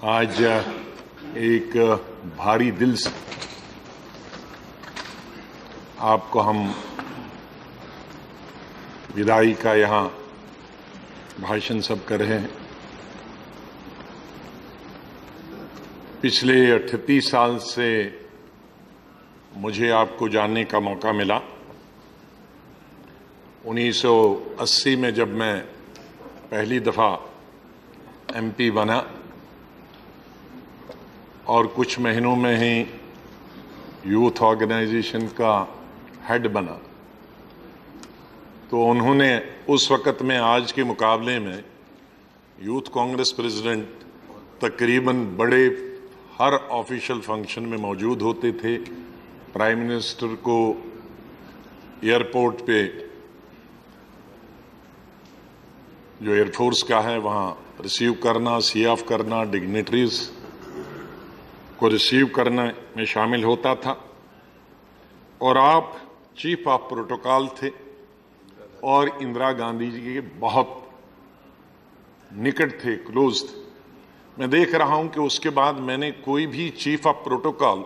आज एक भारी दिल से आपको हम विदाई का यहाँ भाषण सब कर रहे हैं। पिछले 38 साल से मुझे आपको जानने का मौका मिला। 1980 में जब मैं पहली दफ़ा एमपी बना और कुछ महीनों में ही यूथ ऑर्गेनाइजेशन का हेड बना, तो उन्होंने उस वक़्त में आज के मुकाबले में यूथ कांग्रेस प्रेसिडेंट तकरीबन बड़े हर ऑफिशियल फंक्शन में मौजूद होते थे। प्राइम मिनिस्टर को एयरपोर्ट पे जो एयरफोर्स का है वहाँ रिसीव करना, सी ऑफ करना, डिग्नेटरीज को रिसीव करने में शामिल होता था। और आप चीफ ऑफ प्रोटोकॉल थे और इंदिरा गांधी जी के बहुत निकट थे, क्लोज थे। मैं देख रहा हूं कि उसके बाद मैंने कोई भी चीफ ऑफ प्रोटोकॉल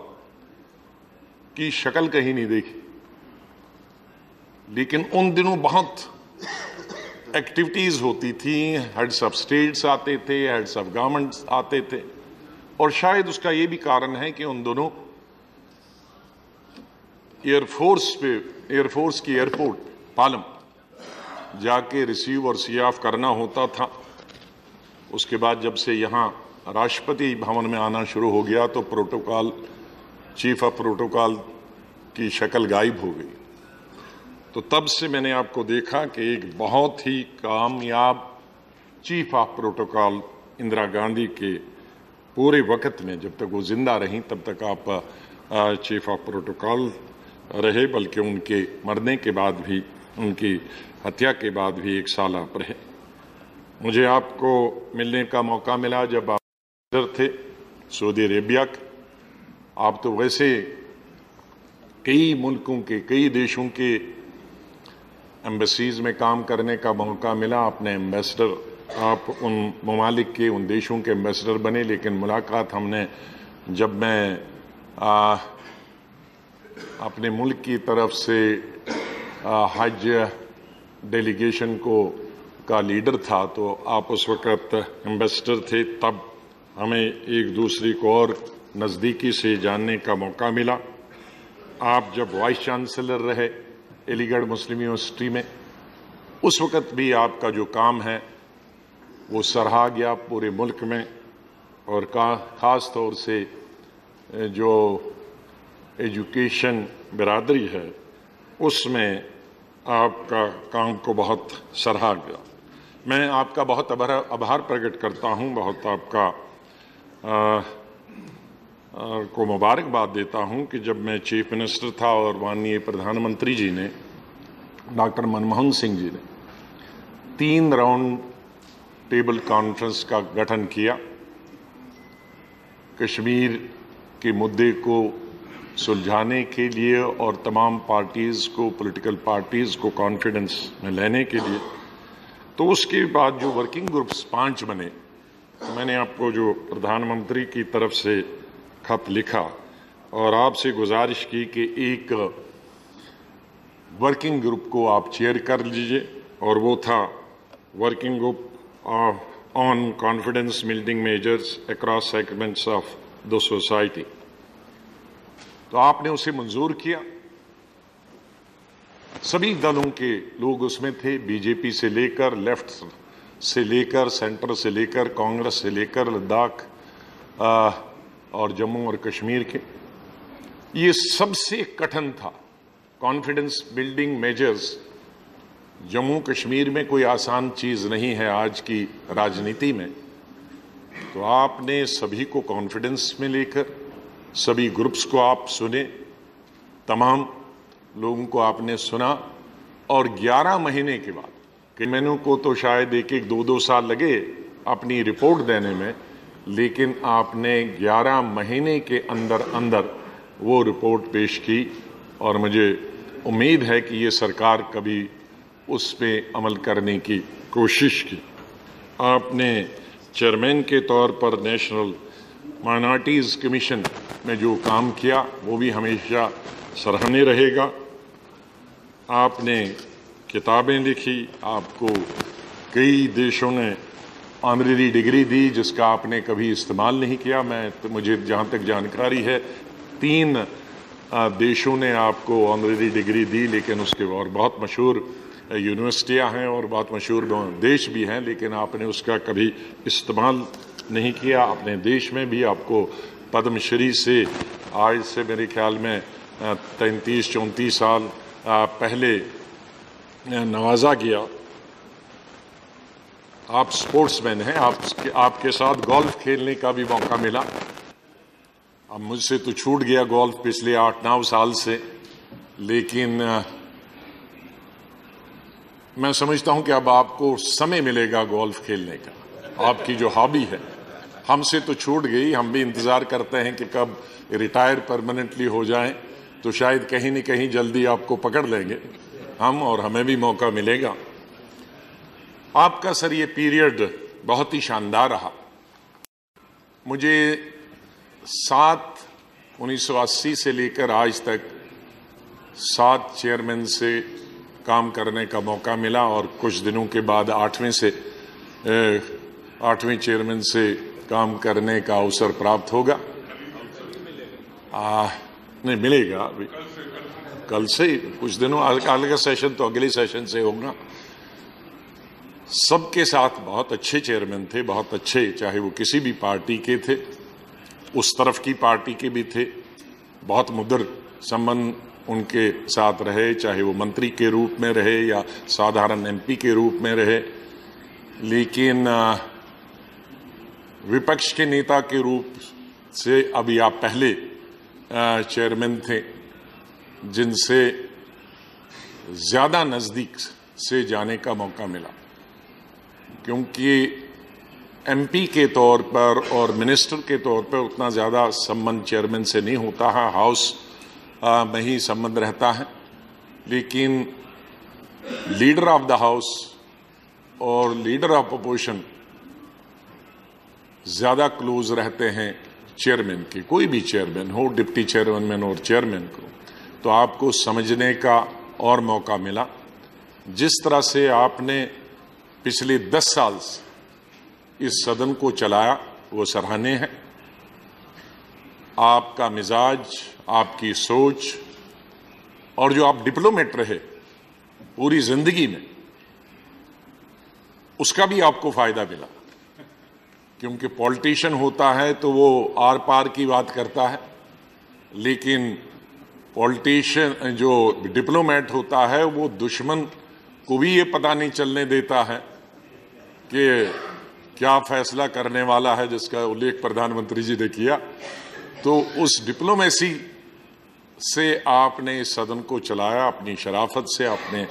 की शक्ल कहीं नहीं देखी, लेकिन उन दिनों बहुत एक्टिविटीज होती थी। हेड्स ऑफ स्टेट्स आते थे, हेड्स ऑफ गवर्नमेंट्स आते थे, और शायद उसका ये भी कारण है कि उन दोनों एयरफोर्स की एयरपोर्ट पालम जाके रिसीव और सी ऑफ करना होता था। उसके बाद जब से यहाँ राष्ट्रपति भवन में आना शुरू हो गया तो प्रोटोकॉल, चीफ ऑफ प्रोटोकॉल की शक्ल गायब हो गई। तो तब से मैंने आपको देखा कि एक बहुत ही कामयाब chief of protocol Indira Gandhi के पूरे वक्त में, जब तक वो जिंदा रहीं तब तक आप चीफ ऑफ प्रोटोकॉल रहे, बल्कि उनके मरने के बाद भी, उनकी हत्या के बाद भी 1 साल आप रहे। मुझे आपको मिलने का मौका मिला जब आप थे सऊदी अरेबिया के। आप तो वैसे कई मुल्कों के, कई देशों के एम्बेसीज में काम करने का मौका मिला। आपने एम्बेसडर, आप उन ममालिक के, उन देशों के एम्बेसडर बने, लेकिन मुलाकात हमने, जब मैं अपने मुल्क की तरफ से हज डेलीगेशन का लीडर था, तो आप उस वक़्त एम्बेसडर थे। तब हमें एक दूसरे को और नज़दीकी से जानने का मौका मिला। आप जब वाइस चांसलर रहे अलीगढ़ मुस्लिम यूनिवर्सिटी में, उस वक़्त भी आपका जो काम है वो सराहा गया पूरे मुल्क में, और ख़ास तौर से जो एजुकेशन बिरादरी है उसमें आपका काम को बहुत सराहा गया। मैं आपका बहुत आभार प्रकट करता हूँ, बहुत आपका को मुबारकबाद देता हूँ कि जब मैं चीफ मिनिस्टर था और माननीय प्रधानमंत्री जी ने, डॉक्टर मनमोहन सिंह जी ने 3 राउंड टेबल कॉन्फ्रेंस का गठन किया, कश्मीर के मुद्दे को सुलझाने के लिए और तमाम पार्टीज़ को, पॉलिटिकल पार्टीज़ को कॉन्फिडेंस में लेने के लिए। तो उसके बाद जो वर्किंग ग्रुप्स 5 बने, तो मैंने आपको जो प्रधानमंत्री की तरफ से खत लिखा और आपसे गुजारिश की कि एक वर्किंग ग्रुप को आप चेयर कर लीजिए, और वो था working group on confidence building measures across segments of the society. तो आपने उसे मंजूर किया। सभी दलों के लोग उसमें थे, बीजेपी से लेकर, लेफ्ट से लेकर, सेंटर से लेकर, कांग्रेस से लेकर, लद्दाख और जम्मू और कश्मीर के। ये सबसे कठिन था। Confidence building measures Jammu Kashmir में कोई आसान चीज़ नहीं है आज की राजनीति में। तो आपने सभी को कॉन्फिडेंस में लेकर, सभी ग्रुप्स को आप सुने, तमाम लोगों को आपने सुना, और 11 महीने के बाद, कि मैंने को तो शायद 1-1, 2-2 साल लगे अपनी रिपोर्ट देने में, लेकिन आपने 11 महीने के अंदर अंदर वो रिपोर्ट पेश की, और मुझे उम्मीद है कि ये सरकार कभी उस पे अमल करने की कोशिश की। आपने चेयरमैन के तौर पर नेशनल माइनॉरिटीज़ कमीशन में जो काम किया वो भी हमेशा सराहनीय रहेगा। आपने किताबें लिखी, आपको कई देशों ने ऑनरेरी डिग्री दी जिसका आपने कभी इस्तेमाल नहीं किया। मुझे जहाँ तक जानकारी है 3 देशों ने आपको ऑनरेरी डिग्री दी, लेकिन उसके और बहुत मशहूर यूनिवर्सिटियाँ हैं और बहुत मशहूर देश भी हैं, लेकिन आपने उसका कभी इस्तेमाल नहीं किया। अपने देश में भी आपको पद्मश्री से आज से मेरे ख्याल में 33-34 साल पहले नवाजा गया। आप स्पोर्ट्समैन हैं, आपके साथ गोल्फ खेलने का भी मौका मिला। अब मुझसे तो छूट गया गोल्फ पिछले 8-9 साल से, लेकिन मैं समझता हूं कि अब आपको समय मिलेगा गोल्फ खेलने का। आपकी जो हॉबी है हमसे तो छूट गई, हम भी इंतज़ार करते हैं कि कब रिटायर परमानेंटली हो जाएं, तो शायद कहीं न कहीं जल्दी आपको पकड़ लेंगे हम और हमें भी मौका मिलेगा। आपका सर ये पीरियड बहुत ही शानदार रहा। मुझे 1980 से लेकर आज तक 7 चेयरमैन से काम करने का मौका मिला और कुछ दिनों के बाद 8वें चेयरमैन से काम करने का अवसर प्राप्त होगा। नहीं मिलेगा अभी, कल से कुछ दिनों अगला सेशन तो अगले सेशन से होगा। सबके साथ बहुत अच्छे चेयरमैन थे, बहुत अच्छे, चाहे वो किसी भी पार्टी के थे, उस तरफ की पार्टी के भी थे। बहुत मधुर संबंध उनके साथ रहे, चाहे वो मंत्री के रूप में रहे या साधारण एमपी के रूप में रहे। लेकिन विपक्ष के नेता के रूप से अभी आप पहले चेयरमैन थे जिनसे ज़्यादा नज़दीक से जाने का मौका मिला, क्योंकि एमपी के तौर पर और मिनिस्टर के तौर पर उतना ज़्यादा संबंध चेयरमैन से नहीं होता है, हाउस में ही संबंध रहता है। लेकिन लीडर ऑफ द हाउस और लीडर ऑफ अपोजिशन ज़्यादा क्लोज रहते हैं चेयरमैन के, कोई भी चेयरमैन हो, डिप्टी चेयरमैन और चेयरमैन को, तो आपको समझने का और मौका मिला। जिस तरह से आपने पिछले 10 साल से इस सदन को चलाया वो सराहनीय है। आपका मिजाज, आपकी सोच और जो आप डिप्लोमेट रहे पूरी जिंदगी में, उसका भी आपको फायदा मिला, क्योंकि पॉलिटिशियन होता है तो वो आर पार की बात करता है, लेकिन पॉलिटिशियन जो डिप्लोमेट होता है वो दुश्मन को भी ये पता नहीं चलने देता है कि क्या फैसला करने वाला है, जिसका उल्लेख प्रधानमंत्री जी ने किया। तो उस डिप्लोमेसी से आपने इस सदन को चलाया, अपनी शराफत से, अपने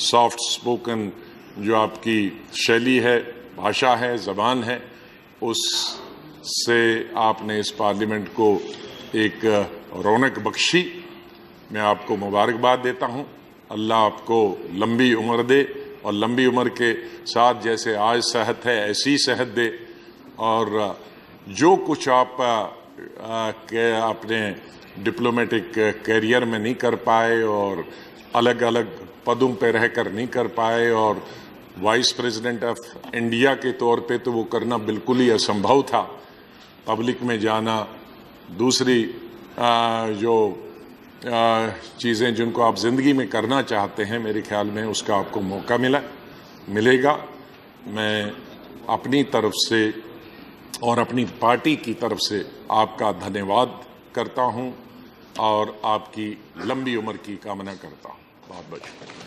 सॉफ्ट स्पोकन जो आपकी शैली है, भाषा है, ज़बान है, उससे आपने इस पार्लियामेंट को एक रौनक बख्शी। मैं आपको मुबारकबाद देता हूं। अल्लाह आपको लंबी उम्र दे और लंबी उम्र के साथ जैसे आज सेहत है ऐसी सेहत दे, और जो कुछ आप अपने डिप्लोमेटिक कैरियर में नहीं कर पाए और अलग अलग पदों पर रहकर नहीं कर पाए, और वाइस प्रेसिडेंट ऑफ इंडिया के तौर पे तो वो करना बिल्कुल ही असंभव था, पब्लिक में जाना, दूसरी जो चीज़ें जिनको आप ज़िंदगी में करना चाहते हैं, मेरे ख्याल में उसका आपको मौका मिलेगा। मैं अपनी तरफ से और अपनी पार्टी की तरफ से आपका धन्यवाद करता हूं और आपकी लंबी उम्र की कामना करता हूं। बहुत बहुत शुक्रिया।